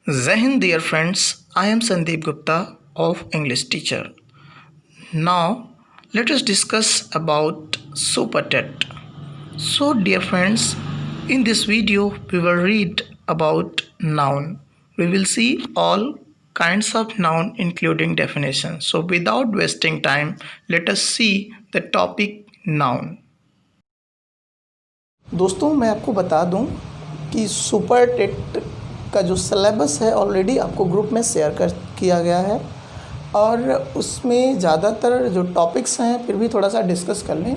Jai Hind, dear friends. I am Sandeep Gupta of English teacher. Now, let us discuss about Super TET. So, dear friends, in this video, we will read about noun. We will see all kinds of noun including definition. So, without wasting time, let us see the topic noun. दोस्तों मैं आपको बता दूं कि super TET का जो syllabus है already आपको ग्रुप में शेयर किया गया है और उसमें ज़्यादातर जो टॉपिक्स हैं फिर भी थोड़ा सा डिस्कस कर लें।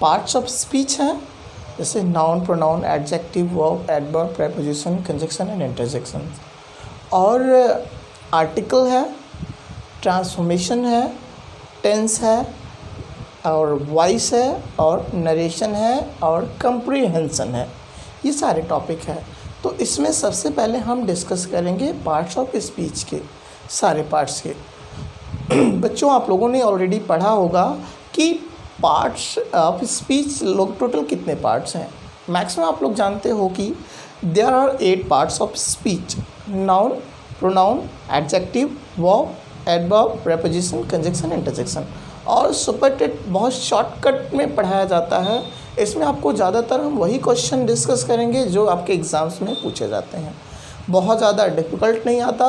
पार्ट्स ऑफ स्पीच हैं जैसे noun, pronoun, adjective, verb, adverb, preposition, conjunction and interjection, और आर्टिकल है, ट्रांसफॉर्मेशन है, टेंस है और वॉइस है और नरेशन है और कंप्रीहेंशन है। ये सारे टॉपिक है। तो इसमें सबसे पहले हम डिस्कस करेंगे पार्ट्स ऑफ स्पीच के सारे पार्ट्स के। बच्चों आप लोगों ने ऑलरेडी पढ़ा होगा कि पार्ट्स ऑफ स्पीच लोग टोटल कितने पार्ट्स हैं। मैक्सिमम आप लोग जानते हो कि there are 8 parts of speech: noun, pronoun, adjective, verb, adverb, preposition, conjunction, interjection. और सुपर टेट बहुत शॉर्टकट में पढ़ाया जाता है। इसमें आपको ज़्यादातर हम वही क्वेश्चन डिस्कस करेंगे जो आपके एग्ज़ाम्स में पूछे जाते हैं। बहुत ज़्यादा डिफ़िकल्ट नहीं आता।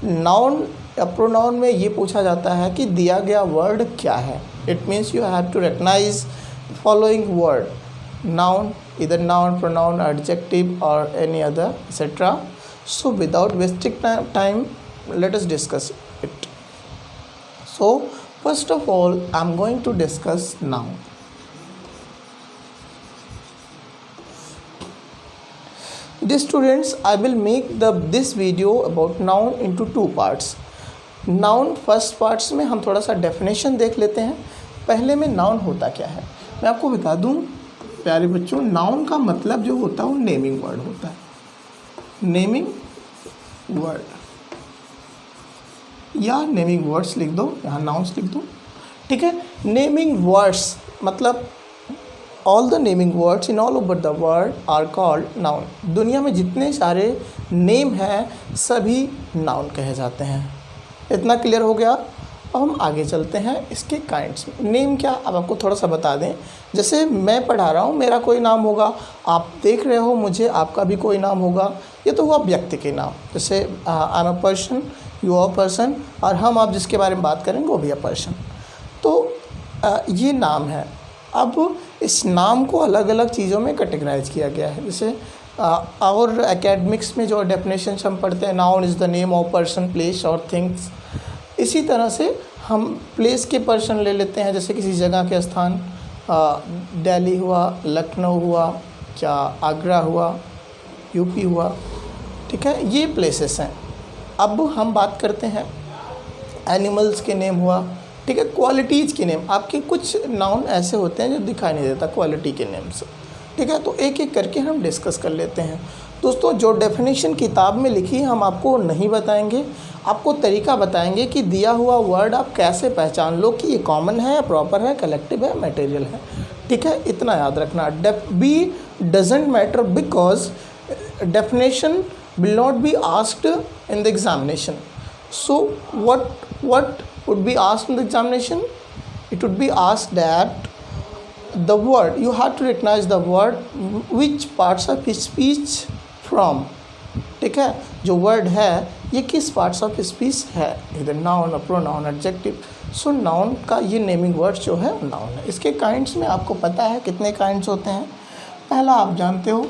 नाउन या प्रोनाउन में ये पूछा जाता है कि दिया गया वर्ड क्या है। It means you have to recognise following word: noun, इधर नाउन, प्रोनाउन, एडजेक्टिव और any other etcetera. So without wasting time let us discuss it. So first of all, I am going to discuss noun. Dear students, I will make this video about noun into 2 parts. Noun first parts में हम थोड़ा सा definition देख लेते हैं। पहले में noun होता क्या है मैं आपको बता दूं प्यारे बच्चों। नाउन का मतलब जो होता है वो नेमिंग वर्ड होता है। नेमिंग वर्ड या नेमिंग वर्ड्स लिख दो, यहाँ नाउन्स लिख दो, ठीक है। नेमिंग वर्ड्स मतलब all the naming words in all over the world are called noun. दुनिया में जितने सारे नेम हैं सभी नाउन कहे जाते हैं। इतना क्लियर हो गया। अब हम आगे चलते हैं इसके काइंड्स में। नेम क्या, अब आपको थोड़ा सा बता दें। जैसे मैं पढ़ा रहा हूँ, मेरा कोई नाम होगा, आप देख रहे हो मुझे, आपका भी कोई नाम होगा। ये तो हुआ व्यक्ति के नाम। जैसे I am a person, you are person, और हम आप जिसके बारे में बात करेंगे वो भी अ पर्सन। तो ये नाम है। अब इस नाम को अलग अलग चीज़ों में कैटेगराइज किया गया है। जैसे और एकेडमिक्स में जो डेफिनेशन हम पढ़ते हैं, noun is the name of person, place और थिंग्स। इसी तरह से हम प्लेस के पर्सन ले लेते हैं, जैसे किसी जगह के स्थान, दिल्ली हुआ, लखनऊ हुआ, क्या आगरा हुआ, यूपी हुआ, ठीक है, ये प्लेसेस हैं। अब हम बात करते हैं एनिमल्स के नेम हुआ, ठीक है, क्वालिटीज़ के नेम। आपके कुछ नाउन ऐसे होते हैं जो दिखाई नहीं देता क्वालिटी के नेम से, ठीक है। तो एक एक करके हम डिस्कस कर लेते हैं। दोस्तों जो डेफिनेशन किताब में लिखी हम आपको नहीं बताएंगे, आपको तरीका बताएंगे कि दिया हुआ वर्ड आप कैसे पहचान लो कि ये कॉमन है, प्रॉपर है, कलेक्टिव है, मटेरियल है, ठीक है। इतना याद रखना। Be doesn't matter because definition will not be asked in the examination. So what would be asked in the examination? It would be asked that the word, you have to recognize the word which parts of speech from, ठीक है, जो word है ये किस parts of speech है, इधर noun, pronoun, adjective. सो noun का ये नेमिंग वर्ड जो है नाउन है। इसके काइंड्स में आपको पता है कितने काइंड्स होते हैं। पहला आप जानते हो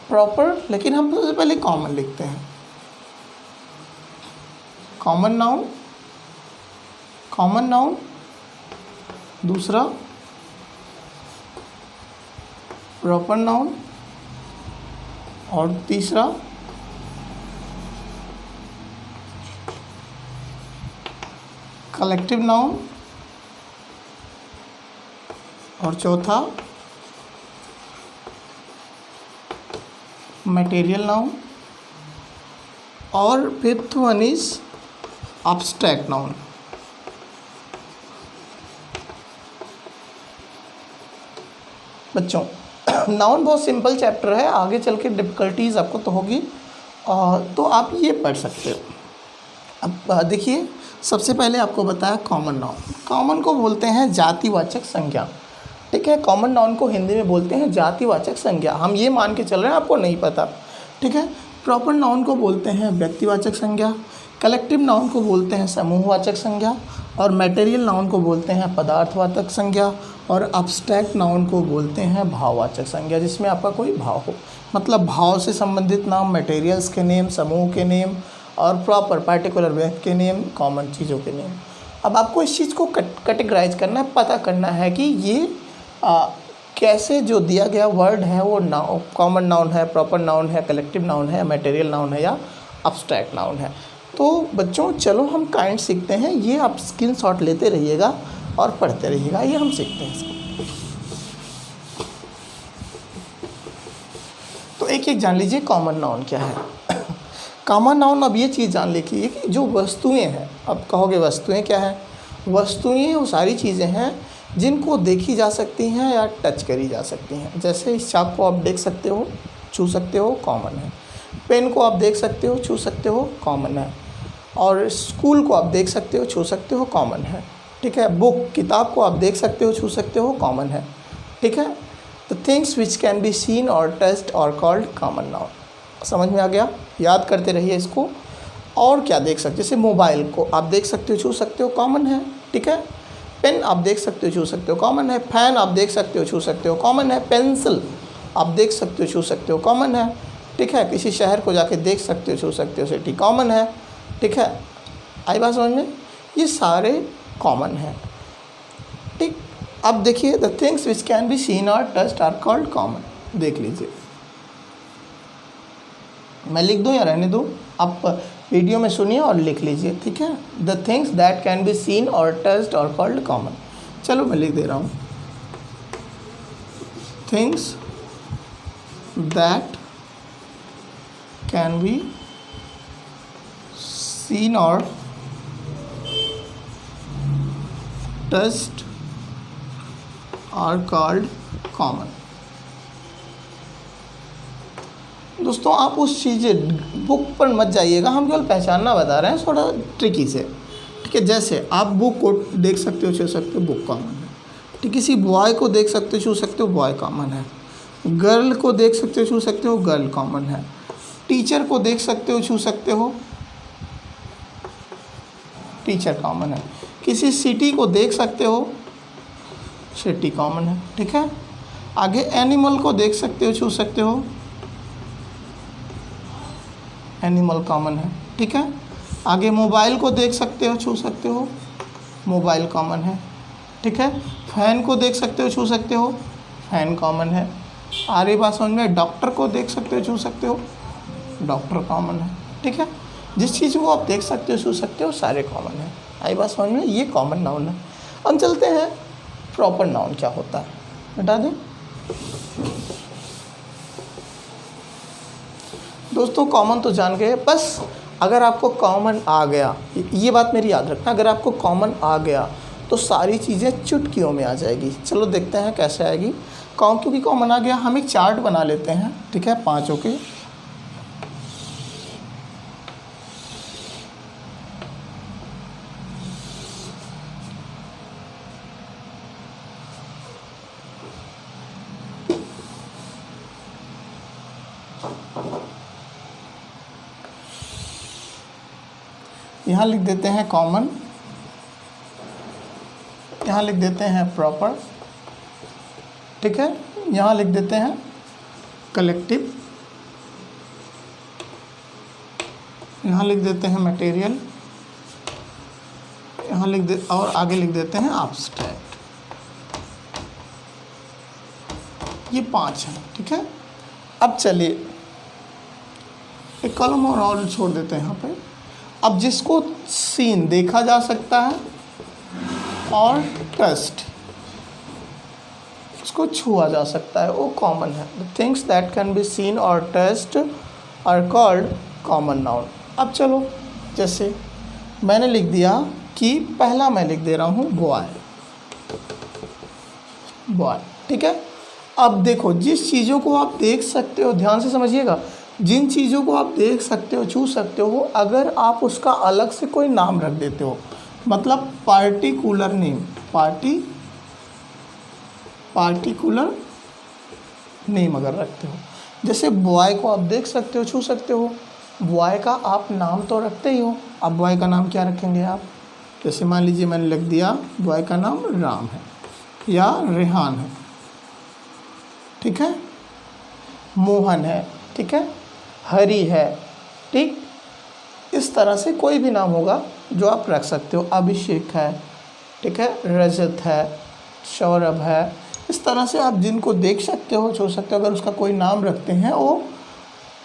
प्रॉपर, लेकिन हम सबसे पहले कॉमन लिखते हैं। Common noun, common noun. दूसरा प्रॉपर नाउन, और तीसरा कलेक्टिव नाउन, और चौथा मटेरियल नाउन, और fifth one is abstract noun. बच्चों नाउन बहुत सिंपल चैप्टर है, आगे चल के डिफ़िकल्टीज़ आपको तो होगी, तो आप ये पढ़ सकते हो। अब देखिए, सबसे पहले आपको बताया कॉमन नाउन। कॉमन को बोलते हैं जातिवाचक संज्ञा, ठीक है। कॉमन नाउन को हिंदी में बोलते हैं जातिवाचक संज्ञा। हम ये मान के चल रहे हैं आपको नहीं पता, ठीक है। प्रॉपर नाउन को बोलते हैं व्यक्तिवाचक संज्ञा, कलेक्टिव नाउन को बोलते हैं समूहवाचक संज्ञा, और मटेरियल नाउन को बोलते हैं पदार्थवाचक संज्ञा, और अब्स्ट्रैक्ट नाउन को बोलते हैं भाववाचक संज्ञा, जिसमें आपका कोई भाव हो। मतलब भाव से संबंधित नाम, मटेरियल्स के नेम, समूह के नेम, और प्रॉपर पार्टिकुलर व्यक्ति के नेम, कॉमन चीज़ों के नेम। अब आपको इस चीज़ को कैटेगराइज करना है, पता करना है कि ये कैसे जो दिया गया वर्ड है वो कॉमन नाउन है, प्रॉपर नाउन है, कलेक्टिव नाउन है, मटेरियल नाउन है या अब्स्ट्रैक्ट नाउन है। तो बच्चों चलो हम काइंड सीखते हैं, ये आप स्क्रीनशॉट लेते रहिएगा और पढ़ते रहिएगा, ये हम सीखते हैं इसको। तो एक एक जान लीजिए कॉमन नाउन क्या है। कॉमन नाउन, अब ये चीज़ जान लीजिए कि जो वस्तुएं हैं, अब कहोगे वस्तुएं क्या है? वस्तुएं वो सारी चीज़ें हैं जिनको देखी जा सकती हैं या टच करी जा सकती हैं। जैसे इस चाक को आप देख सकते हो, छू सकते हो, कॉमन है। पेन को आप देख सकते हो, छू सकते हो, कॉमन है। और स्कूल को आप देख सकते हो, छू सकते हो, कॉमन है, ठीक है। बुक, किताब को आप देख सकते हो, छू सकते हो, कॉमन है, ठीक है। The things which can be seen और टच्ड और कॉल्ड कॉमन नाउन। समझ में आ गया? याद करते रहिए इसको। और क्या देख सकते, जैसे मोबाइल को आप देख सकते हो, छू सकते हो, कॉमन है, ठीक है। पेन आप देख सकते हो, छू सकते हो, कॉमन है। फैन आप देख सकते हो, छू सकते हो, कॉमन है। पेंसिल आप देख सकते हो, छू सकते हो, कॉमन है, ठीक है। किसी शहर को जाके देख सकते हो, छू सकते हो, सिटी, कॉमन है, ठीक है। आई बात समझ में? ये सारे कॉमन हैं, ठीक। अब देखिए, the things which can be seen और टच्ड आर कॉल्ड कॉमन। देख लीजिए, मैं लिख दूं या रहने दूं? आप वीडियो में सुनिए और लिख लीजिए, ठीक है। The things that can be seen और टच्ड और कॉल्ड कॉमन। चलो मैं लिख दे रहा हूँ, things that can be seen or touched are called common। दोस्तों आप उस चीज़ बुक पर मत जाइएगा, हम केवल पहचानना बता रहे हैं थोड़ा ट्रिकी से, ठीक है। जैसे आप बुक को देख सकते हो, छू सकते हो, बुक कॉमन है, ठीक। किसी बॉय को देख सकते हो, छू सकते हो, बॉय कॉमन है। गर्ल को देख सकते हो, छू सकते हो, गर्ल कॉमन है। टीचर को देख सकते हो, छू सकते हो, टीचर कॉमन है। किसी सिटी को देख सकते हो, सिटी कॉमन है, ठीक है। आगे एनिमल को देख सकते हो, छू सकते हो, एनिमल कॉमन है, ठीक है। आगे मोबाइल को देख सकते हो, छू सकते हो, मोबाइल कॉमन है, ठीक है। फैन को देख सकते हो, छू सकते हो, फैन कॉमन है। आ रही बात समझ में? डॉक्टर को देख सकते हो, छू सकते हो, डॉक्टर कॉमन है, ठीक है। जिस चीज़ को आप देख सकते हो, छू सकते हो, सारे कॉमन है। आई बात समझ में? ये कॉमन नाउन है। हम चलते हैं प्रॉपर नाउन क्या होता है, बता दें दोस्तों। कॉमन तो जान गए, बस अगर आपको कॉमन आ गया, ये बात मेरी याद रखना, अगर आपको कॉमन आ गया तो सारी चीज़ें चुटकियों में आ जाएगी। चलो देखते हैं कैसे आएगी। क्योंकि कॉमन आ गया, हम एक चार्ट बना लेते हैं, ठीक है, पाँचों के। यहाँ लिख देते हैं कॉमन, यहाँ लिख देते हैं प्रॉपर, ठीक है। यहाँ लिख देते हैं कलेक्टिव, यहाँ लिख देते हैं मटेरियल, यहाँ लिख दे और आगे लिख देते हैं एब्स्ट्रैक्ट। ये 5 हैं, ठीक है। अब चलिए एक कॉलम और छोड़ देते हैं यहाँ पे। अब जिसको सीन देखा जा सकता है और टस्ट उसको छुआ जा सकता है, वो कॉमन है। The things that can be seen और टस्ट आर कॉल्ड कॉमन नाउन। अब चलो, जैसे मैंने लिख दिया कि पहला मैं लिख दे रहा हूँ बॉय, बॉय, ठीक है। अब देखो, जिस चीज़ों को आप देख सकते हो, ध्यान से समझिएगा, जिन चीज़ों को आप देख सकते हो, छू सकते हो, अगर आप उसका अलग से कोई नाम रख देते हो, मतलब पार्टिकुलर नेम, पार्टिकुलर नेम अगर रखते हो, जैसे बॉय को आप देख सकते हो, छू सकते हो, बॉय का आप नाम तो रखते ही हो। अब बॉय का नाम क्या रखेंगे आप? जैसे मान लीजिए मैंने लिख दिया बॉय का नाम राम है या रेहान है, ठीक है, मोहन है, ठीक है, हरी है, ठीक। इस तरह से कोई भी नाम होगा जो आप रख सकते हो। अभिषेक है, ठीक है, रजत है, सौरभ है। इस तरह से आप जिनको देख सकते हो, छू सकते हो, अगर उसका कोई नाम रखते हैं वो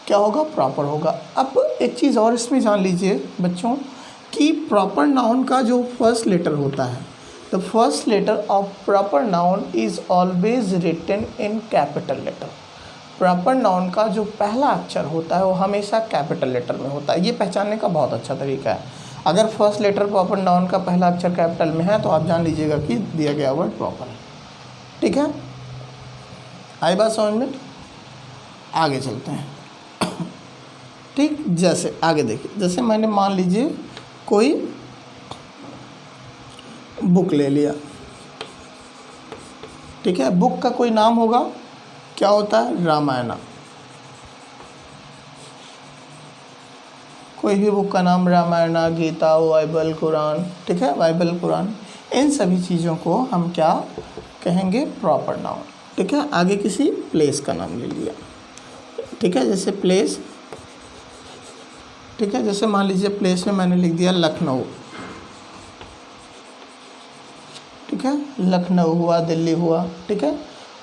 क्या होगा? प्रॉपर होगा। अब एक चीज़ और इसमें जान लीजिए बच्चों कि प्रॉपर नाउन का जो फर्स्ट लेटर होता है, the first letter of proper noun is always written in capital letter. Proper noun का जो पहला अक्षर होता है वो हमेशा कैपिटल लेटर में होता है। ये पहचानने का बहुत अच्छा तरीका है। अगर फर्स्ट लेटर प्रॉपर नाउन का पहला अक्षर कैपिटल में है तो आप जान लीजिएगा कि दिया गया वर्ड प्रॉपर है, ठीक है। आई बात समझ में? आगे चलते हैं, ठीक। जैसे आगे देखिए, जैसे मैंने मान लीजिए कोई बुक ले लिया, ठीक है। बुक का कोई नाम होगा, क्या होता है? रामायणा। कोई भी बुक का नाम रामायणा, गीता, बाइबल, कुरान, ठीक है, बाइबल, कुरान, इन सभी चीज़ों को हम क्या कहेंगे? प्रॉपर नाउन, ठीक है। आगे किसी प्लेस का नाम ले लिया, ठीक है, जैसे प्लेस, ठीक है, जैसे मान लीजिए प्लेस में मैंने लिख दिया लखनऊ, ठीक है, लखनऊ हुआ, दिल्ली हुआ, ठीक है।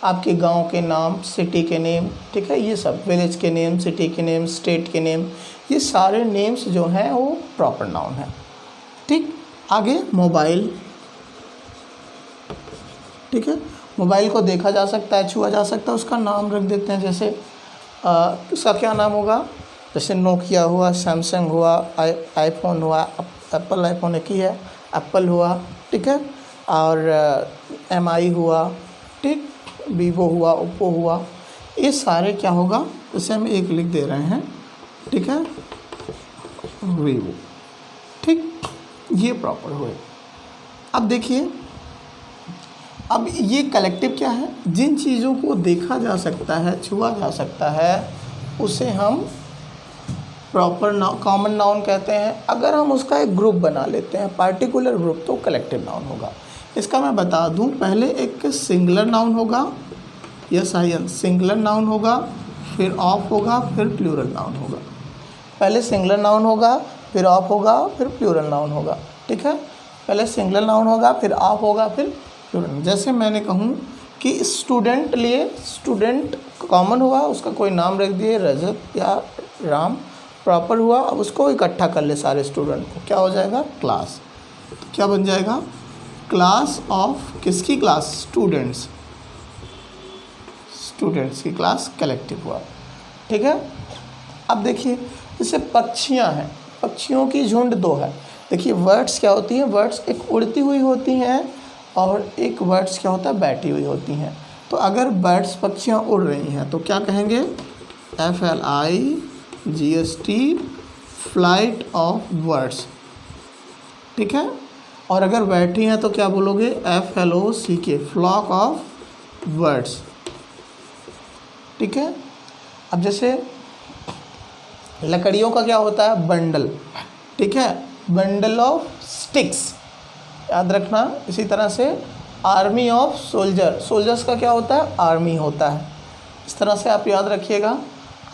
आपके गांव के नाम, सिटी के नेम, ठीक है, ये सब विलेज के नेम, सिटी के नेम, स्टेट के नेम, ये सारे नेम्स जो हैं वो प्रॉपर नाउन है, ठीक। आगे मोबाइल, ठीक है, मोबाइल को देखा जा सकता है, छुआ जा सकता है, उसका नाम रख देते हैं। जैसे उसका क्या नाम होगा? जैसे नोकिया हुआ, सैमसंग हुआ, आईफोन हुआ, एप्पल, आईफोन एक ही है, एप्पल हुआ, ठीक है, और MI हुआ, ठीक, वीवो हुआ, ओप्पो हुआ, ये सारे क्या होगा? जैसे हम एक लिख दे रहे हैं, ठीक है, वीवो, ठीक, ये प्रॉपर हुए। अब देखिए, अब ये कलेक्टिव क्या है? जिन चीज़ों को देखा जा सकता है, छुआ जा सकता है, उसे हम प्रॉपर नाउन, कॉमन नाउन कहते हैं। अगर हम उसका एक ग्रुप बना लेते हैं, पार्टिकुलर ग्रुप, तो कलेक्टिव नाउन होगा। इसका मैं बता दूं, पहले एक सिंगुलर नाउन होगा, S I N, singular noun होगा, फिर ऑफ होगा, फिर प्लूरल नाउन होगा। पहले सिंगुलर नाउन होगा, फिर ऑफ होगा, फिर प्लूरल नाउन होगा, ठीक है। पहले सिंगुलर नाउन होगा, फिर ऑफ होगा, फिर प्लूरल। जैसे मैंने कहूँ कि स्टूडेंट लिए, स्टूडेंट कॉमन हुआ, उसका कोई नाम रख दिए, रजत या राम, प्रॉपर हुआ। अब उसको इकट्ठा कर ले सारे स्टूडेंट को, क्या हो जाएगा? क्लास। तो क्या बन जाएगा? क्लास ऑफ किसकी क्लास? स्टूडेंट्स, स्टूडेंट्स की क्लास कलेक्टिव हुआ, ठीक है। अब देखिए, जैसे पक्षियाँ हैं, पक्षियों की झुंड दो है। देखिए वर्ड्स क्या होती हैं? वर्ड्स एक उड़ती हुई होती हैं और एक वर्ड्स क्या होता है? बैठी हुई होती हैं। तो अगर बर्ड्स, पक्षियाँ उड़ रही हैं तो क्या कहेंगे? FLIGHT, फ्लाइट ऑफ बर्ड्स, ठीक है। और अगर बैठी हैं तो क्या बोलोगे? FLOCK, फ्लॉक ऑफ बर्ड्स, ठीक है। अब जैसे लकड़ियों का क्या होता है? बंडल, ठीक है, बंडल ऑफ स्टिक्स, याद रखना। इसी तरह से आर्मी ऑफ सोल्जर, सोल्जर्स का क्या होता है? आर्मी होता है। इस तरह से आप याद रखिएगा।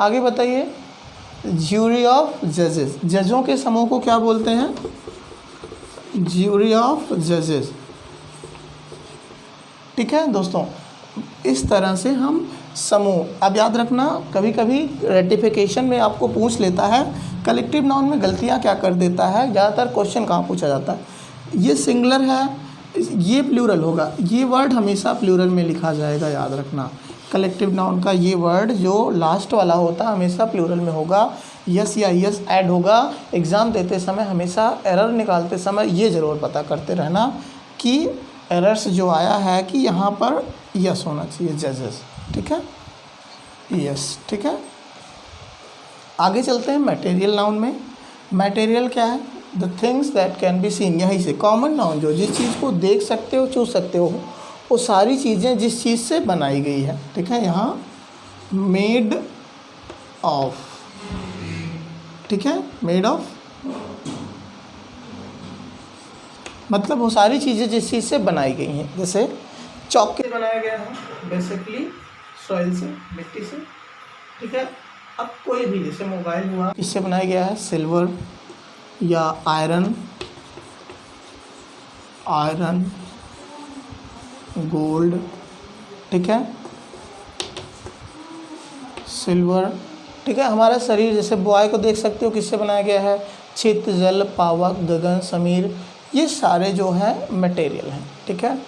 आगे बताइए, ज्यूरी ऑफ जजेस, जजों के समूह को क्या बोलते हैं? ज्यूरी ऑफ जजेस, ठीक है दोस्तों। इस तरह से हम समूह, अब याद रखना, कभी कभी रेटिफिकेशन में आपको पूछ लेता है कलेक्टिव नाउन में गलतियां क्या कर देता है। ज़्यादातर क्वेश्चन कहाँ पूछा जाता है? ये सिंगुलर है, ये प्लूरल होगा, ये वर्ड हमेशा प्लूरल में लिखा जाएगा, याद रखना। कलेक्टिव नाउन का ये वर्ड जो लास्ट वाला होता है हमेशा प्लूरल में होगा। यस या यस ऐड होगा। एग्ज़ाम देते समय हमेशा एरर निकालते समय ये ज़रूर पता करते रहना कि एरर्स जो आया है कि यहाँ पर यस होना चाहिए, जजेस, ठीक है, यस, ठीक है। आगे चलते हैं मटेरियल नाउन में। मटेरियल क्या है? The things that can be seen. यहीं से कॉमन नाउन जो जिस चीज़ को देख सकते हो छू सकते हो वो सारी चीज़ें जिस चीज़ से बनाई गई है, ठीक है। यहाँ मेड ऑफ, ठीक है, मेड ऑफ मतलब वो सारी चीज़ें जिस चीज़ से बनाई गई हैं। जैसे चौक के बनाया गया है बेसिकली सॉइल से, मिट्टी से, ठीक है। अब कोई भी जैसे मोबाइल हुआ इससे बनाया गया है, सिल्वर या आयरन, गोल्ड, ठीक है, सिल्वर, ठीक है। हमारा शरीर जैसे बॉय को देख सकते हो किससे बनाया गया है, चित्त, जल, पावक, गगन, समीर, ये सारे जो है मटेरियल हैं, ठीक है।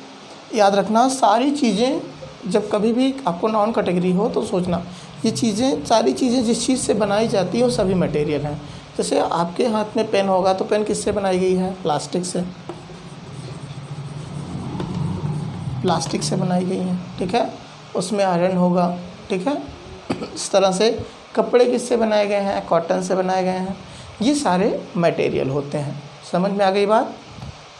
याद रखना सारी चीज़ें जब कभी भी आपको नॉन कैटेगरी हो तो सोचना ये चीज़ें सारी चीज़ें जिस चीज़ से बनाई जाती है वो सभी मटेरियल हैं। जैसे आपके हाथ में पेन होगा तो पेन किससे बनाई गई है, प्लास्टिक से, प्लास्टिक से बनाई गई है, ठीक है। उसमें आयरन होगा, ठीक है। इस तरह से कपड़े किससे बनाए गए हैं, कॉटन से बनाए गए हैं। ये सारे मटेरियल होते हैं। समझ में आ गई बात।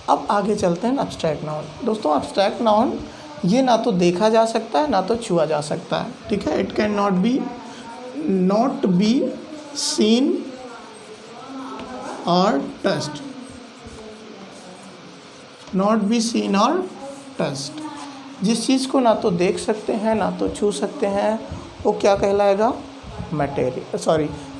अब आगे चलते हैं एब्स्ट्रैक्ट नाउन। दोस्तों एब्स्ट्रैक्ट नाउन ये ना तो देखा जा सकता है ना तो छुआ जा सकता है, ठीक है। It can not be seen और टस्ट, नॉट बी सीन और टस्ट। जिस चीज़ को ना तो देख सकते हैं ना तो छू सकते हैं वो क्या कहलाएगा,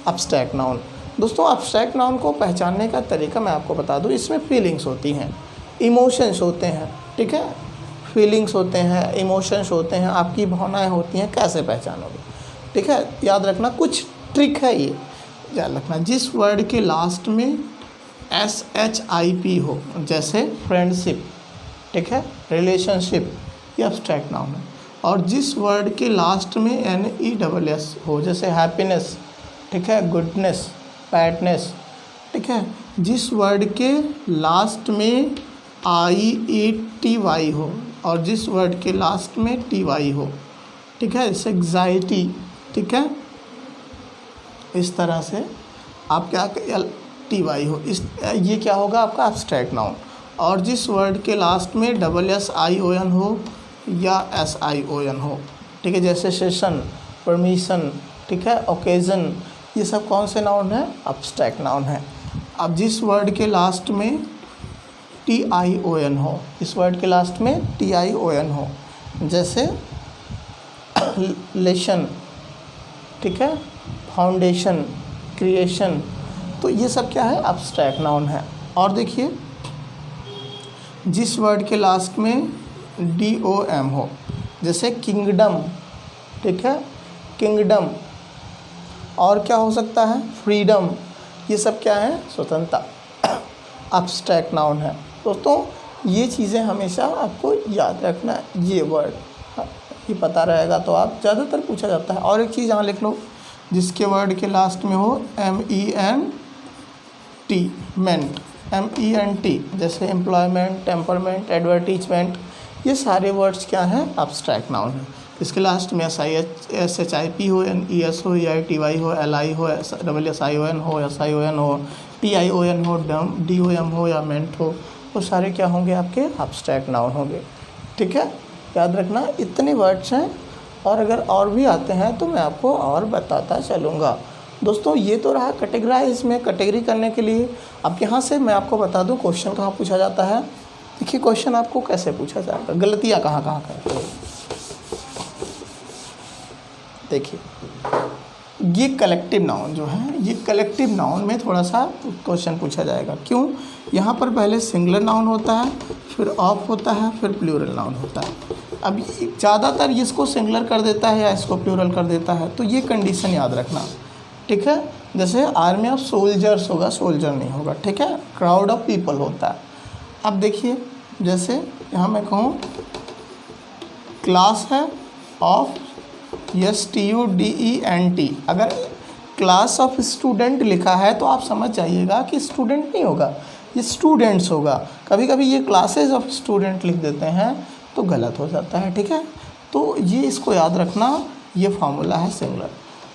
एब्स्ट्रैक्ट नाउन। दोस्तों एब्स्ट्रैक्ट नाउन को पहचानने का तरीका मैं आपको बता दूं। इसमें फीलिंग्स होती हैं, इमोशंस होते हैं, ठीक है। फीलिंग्स होते हैं, इमोशंस होते हैं, आपकी भावनाएं होती हैं, कैसे पहचानोगे, ठीक है। याद रखना कुछ ट्रिक है ये, याद रखना। जिस वर्ड के लास्ट में SHIP हो, जैसे फ्रेंडशिप, ठीक है, रिलेशनशिप, ये एब्स्ट्रैक्ट नाउन है। और जिस वर्ड के लास्ट में NESS हो, जैसे हैप्पीनेस, ठीक है, गुडनेस, बैडनेस, ठीक है। जिस वर्ड के लास्ट में IETY हो और जिस वर्ड के लास्ट में TY हो, ठीक है, जैसे एग्जाइटी, ठीक है, इस तरह से आप क्या TY हो, इस ये क्या होगा आपका एब्स्ट्रैक्ट नाउन। और जिस वर्ड के लास्ट में SSION हो या SION हो, ठीक है, जैसे सेशन, परमिशन, ठीक है, ओकेज़न, ये सब कौन से नाउन है, एब्स्ट्रैक्ट नाउन है। अब जिस वर्ड के लास्ट में TION हो, इस वर्ड के लास्ट में TION हो, जैसे लेशन, ठीक है, फाउंडेशन, क्रिएशन, तो ये सब क्या है, एब्स्ट्रैक्ट नाउन है। और देखिए जिस वर्ड के लास्ट में DOM हो, जैसे किंगडम, ठीक है, किंगडम, और क्या हो सकता है, फ्रीडम, ये सब क्या है, स्वतंत्रता, एब्स्ट्रैक्ट नाउन है। दोस्तों ये चीज़ें हमेशा आपको याद रखना है, ये वर्ड ये पता रहेगा तो आप ज़्यादातर पूछा जाता है। और एक चीज़ यहाँ लिख लो, जिसके वर्ड के लास्ट में हो MENT, जैसे एम्प्लॉयमेंट, टेम्परमेंट, एडवर्टीजमेंट, ये सारे वर्ड्स क्या हैं, एब्स्ट्रैक्ट नाउन है। इसके लास्ट में SHIP हो, NES हो, EITY हो, LI हो, SSION हो, SION हो, TION हो, DOM हो या MENT हो, वो सारे क्या होंगे, आपके एब्स्ट्रैक्ट नाउन होंगे, ठीक है। याद रखना इतने वर्ड्स हैं, और अगर और भी आते हैं तो मैं आपको और बताता चलूँगा। दोस्तों ये तो रहा कैटेगराइज में, कैटेगरी करने के लिए। अब यहाँ से मैं आपको बता दूँ क्वेश्चन कहाँ पूछा जाता है। देखिए क्वेश्चन आपको कैसे पूछा जाएगा, गलतियाँ कहाँ कहाँ करते हो। देखिए ये कलेक्टिव नाउन जो है, ये कलेक्टिव नाउन में थोड़ा सा क्वेश्चन पूछा जाएगा। क्यों, यहाँ पर पहले सिंगुलर नाउन होता है, फिर ऑफ होता है, फिर प्लूरल नाउन होता है। अब ज़्यादातर इसको सिंगुलर कर देता है या इसको प्लूरल कर देता है, तो ये कंडीशन याद रखना, ठीक है। जैसे आर्मी ऑफ सोल्जर्स होगा, सोल्जर नहीं होगा, ठीक है। क्राउड ऑफ पीपल होता है। अब देखिए जैसे यहाँ मैं कहूँ क्लास है ऑफ STUDENT, अगर क्लास ऑफ स्टूडेंट लिखा है तो आप समझ जाइएगा कि स्टूडेंट नहीं होगा, ये स्टूडेंट्स होगा। कभी कभी ये क्लासेस ऑफ स्टूडेंट लिख देते हैं तो गलत हो जाता है, ठीक है। तो ये इसको याद रखना, ये फार्मूला है सिंगुलर।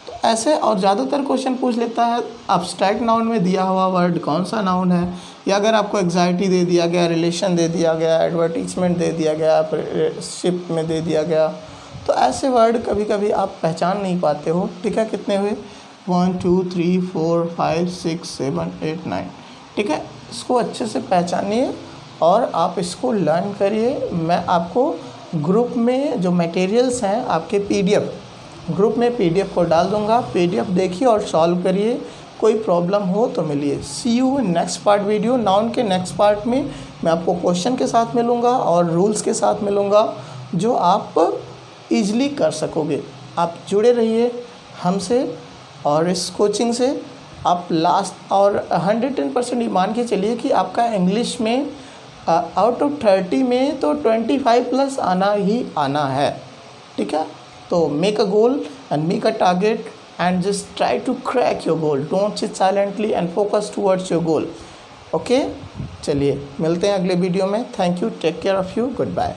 तो ऐसे और ज़्यादातर क्वेश्चन पूछ लेता है अब्स्ट्रैक्ट नाउन में दिया हुआ वर्ड कौन सा नाउन है, या अगर आपको एग्जाइटी दे दिया गया, रिलेशन दे दिया गया, एडवर्टीजमेंट दे दिया गया, शिप में दे दिया गया, तो ऐसे वर्ड कभी कभी आप पहचान नहीं पाते हो। ठीक है, कितने हुए 1 2 3 4 5 6 7 8 9। ठीक है, इसको अच्छे से पहचानिए और आप इसको लर्न करिए। मैं आपको ग्रुप में जो मटेरियल्स हैं आपके पीडीएफ, ग्रुप में पीडीएफ को डाल दूंगा, पीडीएफ देखिए और सॉल्व करिए। कोई प्रॉब्लम हो तो मिलिए। See you in next part video. नाउन के नेक्स्ट पार्ट में मैं आपको क्वेश्चन के साथ मिलूँगा और रूल्स के साथ मिलूँगा जो आप ईजिली कर सकोगे। आप जुड़े रहिए हमसे और इस कोचिंग से आप लास्ट और 110% ये मान के चलिए कि आपका इंग्लिश में आउट ऑफ 30 में तो 25+ आना ही आना है। ठीक है, तो make a goal and make a target and just try to crack your goal. Don't sit silently and focus towards your goal. Okay, चलिए मिलते हैं अगले वीडियो में। Thank you, take care of you, good bye.